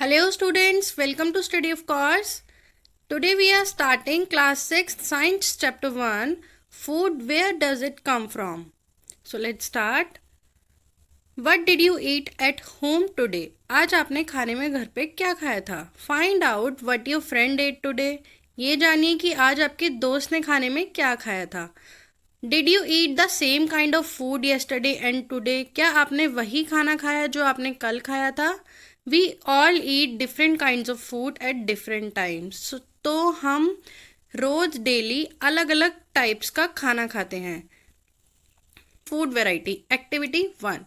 Hello students, welcome to Study of Course. Today we are starting class 6th Science chapter 1 Food, where does it come from? So let's start. What did you eat at home today? आज आपने खाने में घर पे क्या खाया था? Find out what your friend ate today. ये जानिए कि आज आपके दोस्त ने खाने में क्या खाया था. Did you eat the same kind of food yesterday and today? क्या आपने वही खाना खाया जो आपने कल खाया था? We all eat different kinds of food at different times. तो हम रोज डेली अलग अलग टाइप्स का खाना खाते हैं. Food variety. Activity 1.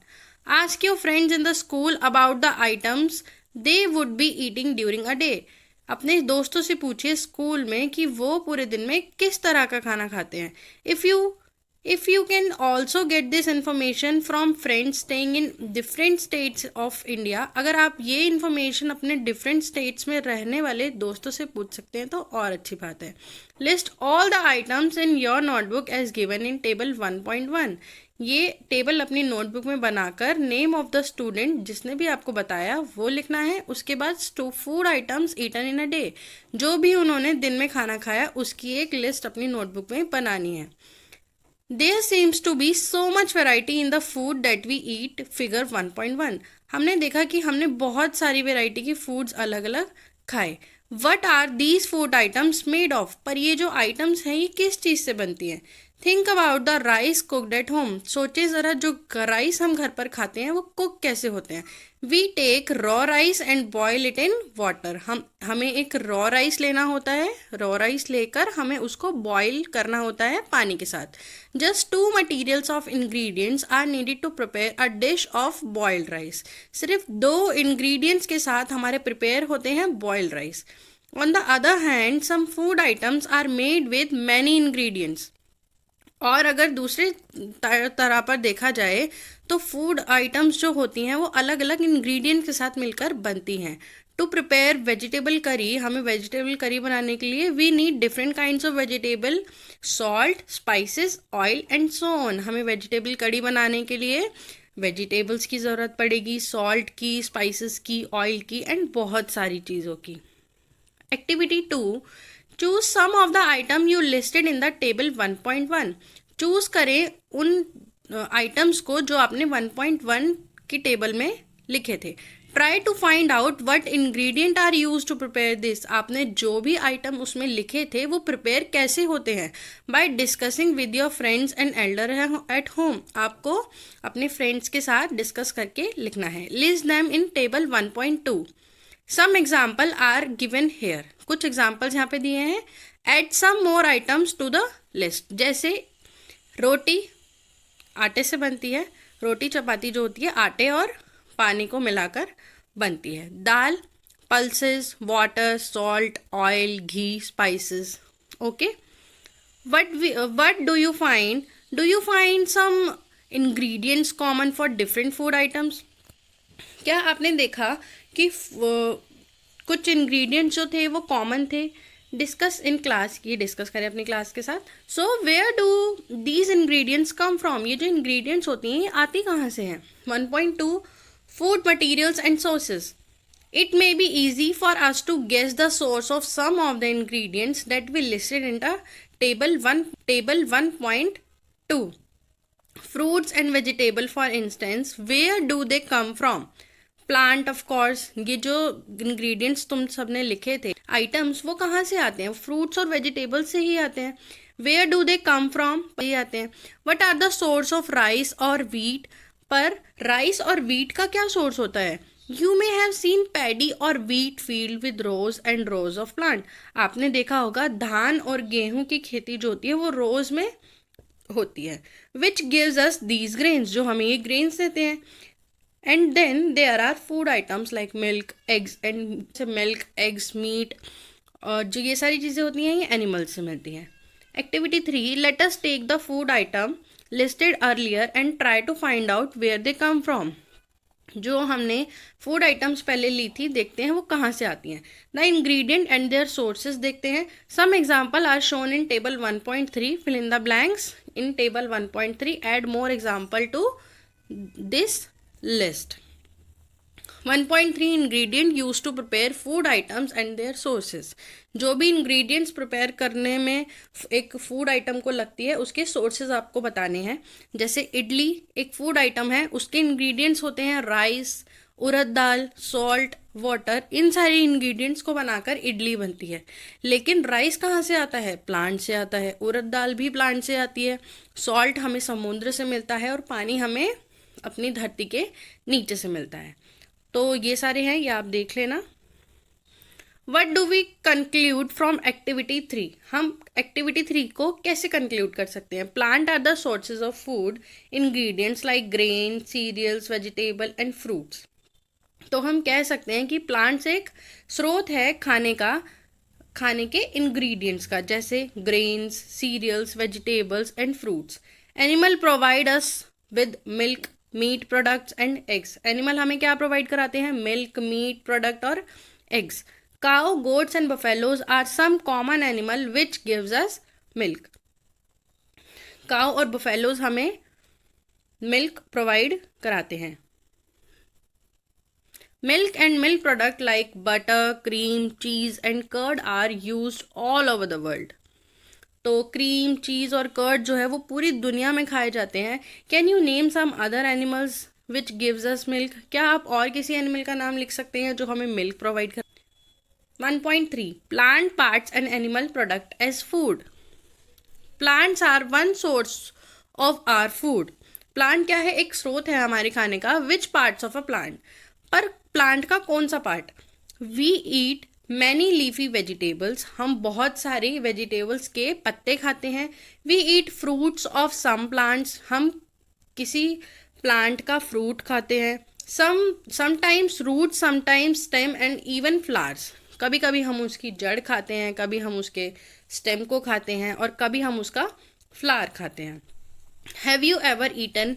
Ask your friends in the school about the items they would be eating during a day. अपने दोस्तों से पूछिए स्कूल में कि वो पूरे दिन में किस तरह का खाना खाते हैं. If you can also get this information from friends staying in different states of India, अगर आप ये information अपने different states में रहने वाले दोस्तों से पूछ सकते हैं तो और अच्छी बात है. List all the items in your notebook as given in table 1.1. ये टेबल अपनी नोटबुक में बनाकर नेम ऑफ द स्टूडेंट जिसने भी आपको बताया वो लिखना है. उसके बाद food items eaten in a day, जो भी उन्होंने दिन में खाना खाया उसकी एक लिस्ट अपनी नोटबुक में बनानी है. There seems to be so much variety in the food that we eat. Figure 1.1. हमने देखा कि हमने बहुत सारी वेराइटी की फूड्स अलग अलग खाए. What are these food items made of? पर ये जो आइटम्स हैं ये किस चीज़ से बनती हैं? Think about the rice cooked at home. सोचे ज़रा जो राइस हम घर पर खाते हैं वो कुक कैसे होते हैं. We take raw rice and boil it in water. हमें एक रॉ राइस लेना होता है. रॉ राइस लेकर हमें उसको बॉईल करना होता है पानी के साथ. Just 2 materials of ingredients are needed to prepare a dish of boiled rice. सिर्फ 2 ingredients के साथ हमारे प्रिपेयर होते हैं boiled rice. On the other hand, some food items are made with many ingredients. और अगर दूसरे तरह पर देखा जाए तो फूड आइटम्स जो होती हैं वो अलग अलग इंग्रेडिएंट के साथ मिलकर बनती हैं. टू प्रिपेयर वेजिटेबल करी, हमें वेजिटेबल करी बनाने के लिए we need different kinds of vegetable, salt, spices, oil and so on. हमें वेजिटेबल करी बनाने के लिए वेजिटेबल्स की ज़रूरत पड़ेगी, सॉल्ट की, स्पाइसेस की, ऑयल की एंड बहुत सारी चीज़ों की. Activity 2. Choose some of the item you listed in the table 1.1. Choose करें उन आइटम्स को जो आपने 1.1 की टेबल में लिखे थे. Try to find out what ingredient are use to prepare this. आपने जो भी आइटम उसमें लिखे थे वो प्रिपेयर कैसे होते हैं. By discussing with your friends and elder at home. आपको अपने फ्रेंड्स के साथ डिस्कस करके लिखना है. List them in table 1.2. Some example are given here. कुछ एग्जाम्पल्स यहाँ पे दिए हैं. Add some more items to the list. जैसे रोटी आटे से बनती है. रोटी चपाती जो होती है आटे और पानी को मिलाकर बनती है. Dal, pulses, water, salt, oil, ghee, spices. Okay. What do you find? Do you find some ingredients common for different food items? क्या आपने देखा कि कुछ इंग्रेडिएंट्स जो थे वो कॉमन थे? Discuss in class. ये डिस्कस करें अपनी क्लास के साथ. So where do these ingredients come from? ये जो इंग्रेडिएंट्स होती हैं ये आती कहाँ से हैं? 1.2. Food materials and sources. It may be easy for us to guess the source of some of the ingredients that we listed in the table 1.2. Fruits and vegetable for instance, where do they come from? Plant of course. ये जो ingredients तुम सबने लिखे थे items वो कहाँ से आते हैं? fruits और vegetables से ही आते हैं. Where do they come from? ये आते हैं. What are the source of rice or wheat? पर rice और wheat का क्या source होता है? You may have seen paddy or wheat field with rows and rows of plant. आपने देखा होगा धान और गेहूं की खेती जो होती है वो रोज में होती है. Which gives us these grains, जो हमें ये ग्रेन्स देते हैं. And then there are food items like milk, eggs meat, और जो ये सारी चीज़ें होती हैं ये एनिमल्स से मिलती हैं. Activity 3. Let us take the food item listed earlier and try to find out where they come from. जो हमने फूड आइटम्स पहले ली थी देखते हैं वो कहाँ से आती हैं. The ingredient and their sources देखते हैं. Some example are shown in table 1.3. Fill in the blanks in table 1.3. add more example to this list. 1.3 ingredient use to prepare food items and their sources. जो भी ingredients prepare करने में एक food item को लगती है उसके sources आपको बताने हैं। जैसे इडली एक फूड आइटम है, उसके इंग्रेडिएंट्स होते हैं राइस, उड़द दाल, सॉल्ट, वाटर। इन सारे इंग्रेडिएंट्स को बनाकर इडली बनती है। लेकिन राइस कहाँ से आता है? प्लांट से आता है। उड़द दाल भी प्लांट से आती है। सॉल्ट हमें समुद्र से मिलता है और पानी हमें अपनी धरती के नीचे से मिलता है। तो ये सारे हैं, ये आप देख लेना। What do we conclude from activity 3? हम एक्टिविटी 3 को कैसे कंक्लूड कर सकते हैं? Plant are the sources of food ingredients like grain, cereals, vegetable and fruits. तो हम कह सकते हैं कि प्लांट्स एक स्रोत है खाने के इंग्रेडिएंट्स का, जैसे grains, cereals, vegetables and fruits. Animal provide us with milk, meat products and eggs. Animal हमें क्या प्रोवाइड कराते हैं? मिल्क, मीट प्रोडक्ट और eggs. Cow, goats and buffaloes are some common animal which gives us milk. Cow और buffaloes हमें milk provide कराते हैं। Milk and milk product like butter, cream, cheese and curd are used all over the world. तो cream, cheese और curd जो है वो पूरी दुनिया में खाए जाते हैं। Can you name some other animals which gives us milk? क्या आप और किसी एनिमल का नाम लिख सकते हैं जो हमें मिल्क प्रोवाइड कर? 1.3 plant parts and animal product as food. Plants are one source of our food. Plant क्या है? एक स्रोत है हमारे खाने का। Which parts of a plant? पर प्लांट का कौन सा part? We eat many leafy vegetables. हम बहुत सारे वेजिटेबल्स के पत्ते खाते हैं। We eat fruits of some plants. हम किसी प्लांट का फ्रूट खाते हैं। Sometimes root, sometimes stem and even flowers. कभी कभी हम उसकी जड़ खाते हैं, कभी हम उसके स्टेम को खाते हैं और कभी हम उसका फ्लावर खाते हैं। Have you ever eaten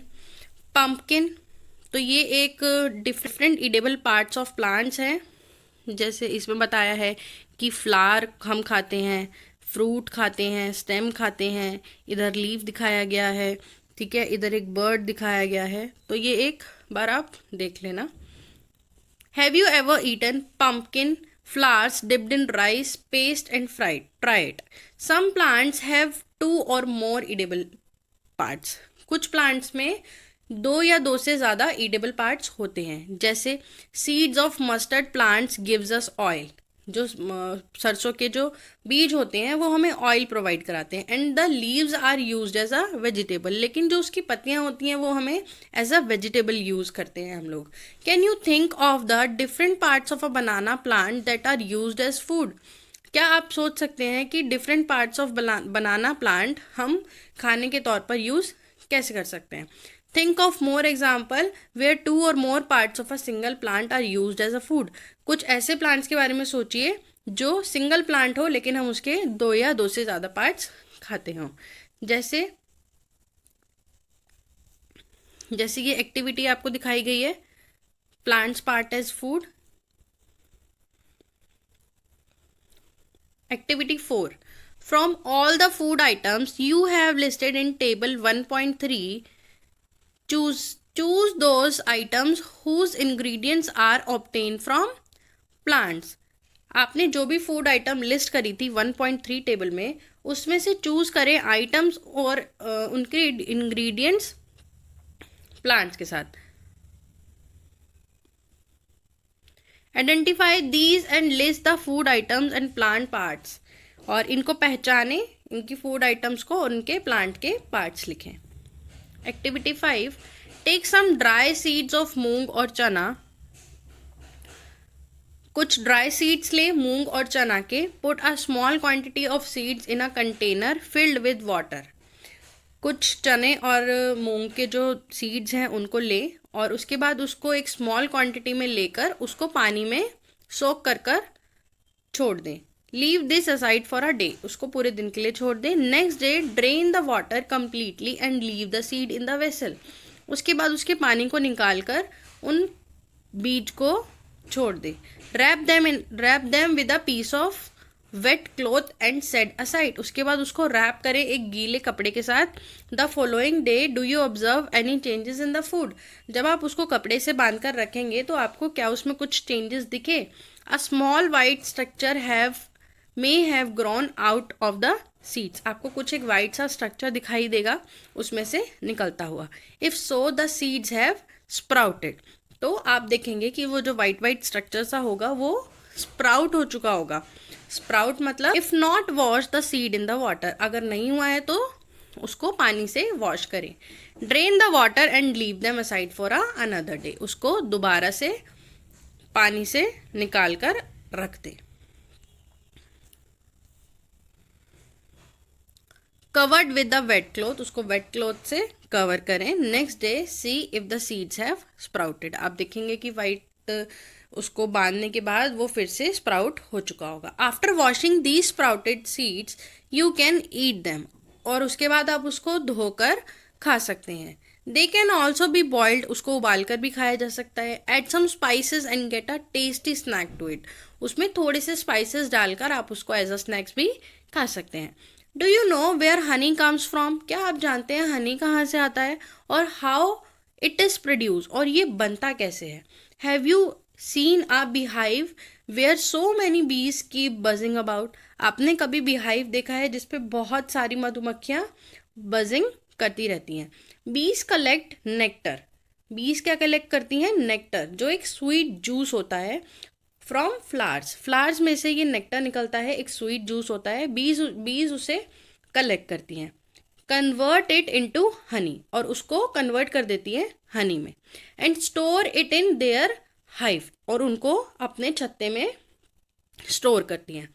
pumpkin? तो ये एक different edible parts of plants हैं। जैसे इसमें बताया है कि फ्लावर हम खाते हैं, फ्रूट खाते हैं, स्टेम खाते हैं। इधर लीफ दिखाया गया है, ठीक है, इधर एक बर्ड दिखाया गया है। तो ये एक बार आप देख लेना। Have you ever eaten pumpkin flowers dipped in rice paste and fried? Try it. Some plants have 2 or more edible parts. कुछ प्लांट्स में 2 या 2 से ज़्यादा ईडेबल पार्ट्स होते हैं। जैसे seeds of mustard plants gives us oil. जो सरसों के जो बीज होते हैं वो हमें ऑयल प्रोवाइड कराते हैं। And the leaves are used as a vegetable. लेकिन जो उसकी पत्तियां होती हैं वो हमें एज अ वेजिटेबल यूज करते हैं हम लोग। Can you think of the different parts of a banana plant that are used as food? क्या आप सोच सकते हैं कि different parts of banana plant हम खाने के तौर पर यूज कैसे कर सकते हैं? Think of more example where 2 or more parts of a single plant are used as a food. कुछ ऐसे प्लांट्स के बारे में सोचिए जो सिंगल प्लांट हो लेकिन हम उसके 2 या 2 से ज़्यादा पार्ट्स खाते हों। जैसे ये एक्टिविटी आपको दिखाई गई है, plants part as food. Activity 4 from all the food items you have listed in table 1.3 choose those items whose ingredients are obtained from plants. आपने जो भी फूड आइटम लिस्ट करी थी 1.3 टेबल में, उसमें से चूज करें आइटम्स और उनके इंग्रेडिएंट्स प्लांट्स के साथ। Identify these and list the food items and plant parts. और इनको पहचानें, इनकी फूड आइटम्स को और उनके प्लांट के पार्ट्स लिखें। Activity 5 take some dry seeds of moong और चना। कुछ ड्राई सीड्स ले मूंग और चना के। Put a small quantity of seeds in a container filled with water. कुछ चने और मूंग के जो सीड्स हैं उनको ले और उसके बाद उसको एक स्मॉल क्वांटिटी में लेकर उसको पानी में सोक कर छोड़ दें। Leave this aside for a day. उसको पूरे दिन के लिए छोड़ दें। Next day drain the water completely and leave the seed in the vessel. उसके बाद उसके पानी को निकाल कर उन बीज को छोड़ दें। Wrap them with a piece of wet cloth and set aside, उसके बाद उसको रैप करें एक गीले कपड़े के साथ. The following day do you observe any changes in the food. जब आप उसको कपड़े से बांध कर रखेंगे तो आपको क्या उसमें कुछ चेंजेस दिखे. A small white structure may have grown out of the seeds. आपको कुछ एक वाइट सा स्ट्रक्चर दिखाई देगा उसमें से निकलता हुआ. If so the seeds have sprouted. तो आप देखेंगे कि वो जो वाइट वाइट स्ट्रक्चर सा होगा वो स्प्राउट हो चुका होगा. स्प्राउट मतलब if not wash the seed in the water, अगर नहीं हुआ है तो उसको पानी से वॉश करें. Drain the water and leave them aside for another day, उसको दोबारा से पानी से निकाल कर रख दें. Covered with the wet cloth, उसको वेट क्लॉथ से कवर करें. Next day see if the seeds have sprouted. आप देखेंगे कि वाइट उसको बांधने के बाद वो फिर से स्प्राउट हो चुका होगा. After washing the sprouted seeds you can eat them, और उसके बाद आप उसको धोकर खा सकते हैं. They can also be boiled, उसको उबाल कर भी खाया जा सकता है. Add some spices and get a tasty snack to eat, उसमें थोड़े से स्पाइसेस डालकर आप उसको एज अ स्नैक्स भी खा सकते हैं. Do you know where honey comes from, क्या आप जानते हैं हनी कहाँ से आता है और हाउ इट इज प्रोड्यूस, और ये बनता कैसे है. Have you seen a beehive where so many bees keep buzzing about. आपने कभी बीहाइव देखा है जिसपे बहुत सारी मधुमक्खियां बजिंग करती रहती हैं. बीज कलेक्ट नेक्टर, बीज क्या कलेक्ट करती हैं, नेक्टर, जो एक स्वीट जूस होता है फ्रॉम फ्लावर्स. फ्लावर्स में से ये नेक्टर निकलता है, एक स्वीट जूस होता है. बीज उसे कलेक्ट करती हैं. कन्वर्ट इट इनटू हनी, और उसको कन्वर्ट कर देती है हनी में. And store it in their hive, और उनको अपने छत्ते में स्टोर करती हैं.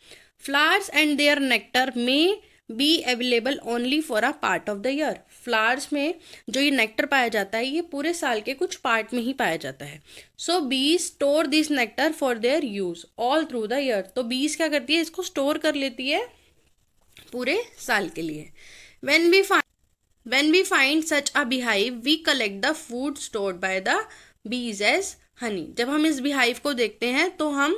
फ्लावर्स एंड देयर नेक्टर में be available only for a part of the year. Flowers में जो ये नेक्टर पाया जाता है ये पूरे साल के कुछ पार्ट में ही पाया जाता है. सो बीज store this nectar for their use all through the year. तो बीज क्या करती है, इसको स्टोर कर लेती है पूरे साल के लिए. When we find such a beehive, we collect the food stored by the bees as honey. जब हम इस beehive को देखते हैं तो हम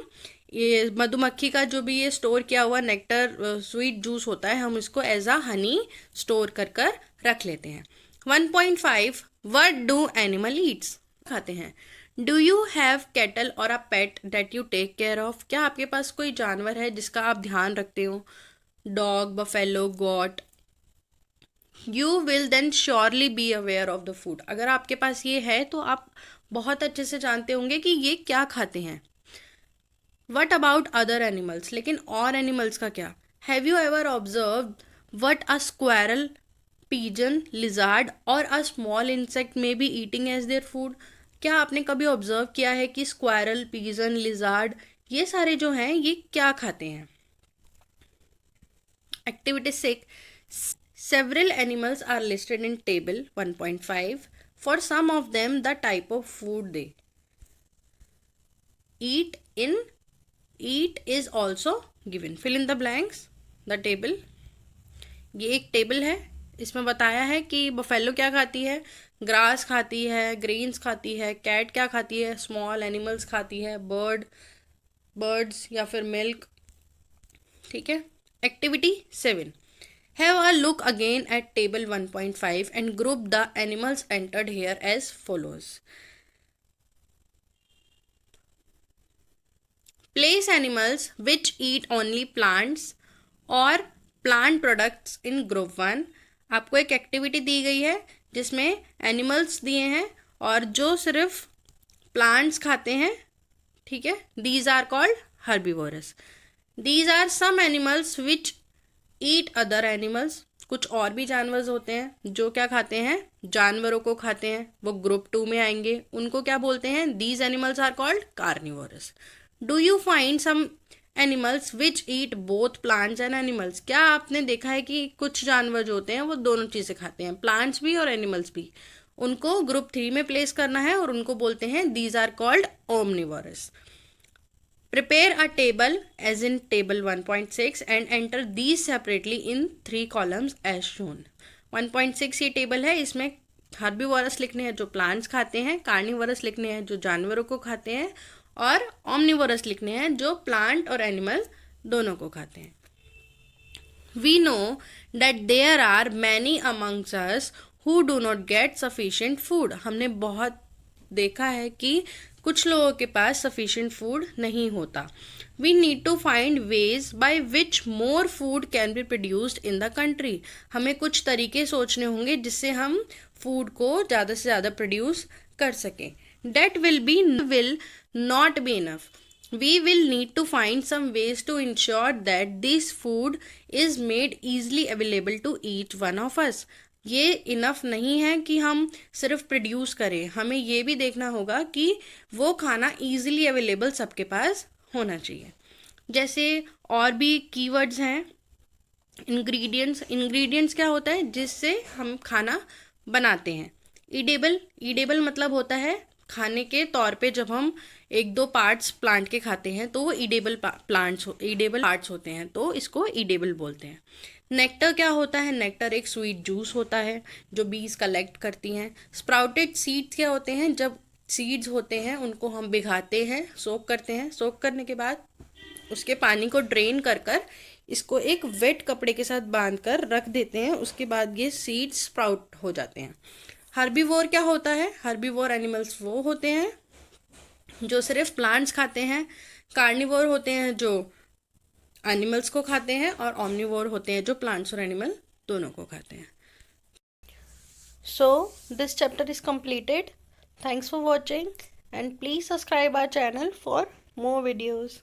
ये मधुमक्खी का जो भी ये स्टोर किया हुआ नेक्टर स्वीट जूस होता है हम इसको एज अ हनी स्टोर कर कर रख लेते हैं. 1.5 What do animal eats, खाते हैं. डू यू हैव कैटल और a pet that you take care of. क्या आपके पास कोई जानवर है जिसका आप ध्यान रखते हो, dog, buffalo, goat. You will then surely be aware of the food. अगर आपके पास ये है तो आप बहुत अच्छे से जानते होंगे कि ये क्या खाते हैं. वट अबाउट अदर एनिमल्स, लेकिन और एनिमल्स का क्या. Have you ever observe what a squirrel, pigeon, lizard और a small insect may be eating as their food. क्या आपने कभी ऑब्जर्व किया है कि स्क्वायरल, pigeon, lizard ये सारे जो हैं ये क्या खाते हैं. Activity 6. Several animals are listed in table 1.5. For some of them the type of food they eat is also given. Fill in the blanks. The table, ये एक टेबल है, इसमें बताया है कि बफेलो क्या खाती है, ग्रास खाती है, ग्रेन्स खाती है. कैट क्या खाती है, स्मॉल एनिमल्स खाती है, बर्ड्स या फिर मिल्क. ठीक है. Activity 7. Have a look again at table 1.5 and group the animals entered here as follows. Place animals which eat only plants or plant products in group 1. आपको एक एक्टिविटी दी गई है जिसमें एनिमल्स दिए हैं और जो सिर्फ प्लांट्स खाते हैं. ठीक है. These are called herbivorous. These are some animals which eat other animals. कुछ और भी जानवर होते हैं जो क्या खाते हैं, जानवरों को खाते हैं. वो ग्रुप 2 में आएंगे. उनको क्या बोलते हैं, these animals are called carnivorous. Do you find some animals which eat both plants and animals. क्या आपने देखा है कि कुछ जानवर जो होते हैं वो दोनों चीज़ें खाते हैं, प्लांट्स भी और एनिमल्स भी. उनको ग्रुप 3 में प्लेस करना है और उनको बोलते हैं these are called omnivorous. Prepare a table as in table 1.6 and enter these separately in 3 columns as shown. 1.6 ये टेबल है, इसमें हर्बीवोरस लिखने हैं जो प्लांट्स खाते हैं, कार्निवोरस लिखने हैं जो जानवरों को खाते हैं, और ओमनिवोरस लिखने हैं जो प्लांट और एनिमल दोनों को खाते हैं। We know that there are many amongst us who do not get sufficient food. हमने बहुत देखा है कि कुछ लोगों के पास sufficient food नहीं होता. We need to find ways by which more food can be produced in the country. हमें कुछ तरीके सोचने होंगे जिससे हम फूड को ज़्यादा से ज़्यादा प्रोड्यूस कर सकें. That will not be enough. We will need to find some ways to ensure that this food is made easily available to each one of us. ये इनफ नहीं है कि हम सिर्फ प्रोड्यूस करें, हमें ये भी देखना होगा कि वो खाना ईजिली अवेलेबल सबके पास होना चाहिए. जैसे और भी कीवर्ड्स हैं, इंग्रेडिएंट्स क्या होता है जिससे हम खाना बनाते हैं. ईडेबल मतलब होता है खाने के तौर पे जब हम एक दो पार्ट्स प्लांट के खाते हैं तो वो ईडेबल पार्ट्स होते हैं, तो इसको ईडेबल बोलते हैं. नेक्टर क्या होता है? नेक्टर एक स्वीट जूस होता है जो बीज कलेक्ट करती हैं. स्प्राउटेड सीड्स क्या होते हैं? जब सीड्स होते हैं उनको हम भिगाते हैं, सोक करते हैं. सोक करने के बाद उसके पानी को ड्रेन कर इसको एक वेट कपड़े के साथ बांध कर रख देते हैं. उसके बाद ये सीड्स स्प्राउट हो जाते हैं. हर्बीवोर क्या होता है? हर्बीवोर एनिमल्स वो होते हैं जो सिर्फ प्लांट्स खाते हैं. कार्निवोर होते हैं जो एनिमल्स को खाते हैं, और ओमनिवोर होते हैं जो प्लांट्स और एनिमल दोनों को खाते हैं. So this chapter is completed. Thanks for watching and please subscribe our channel for more videos.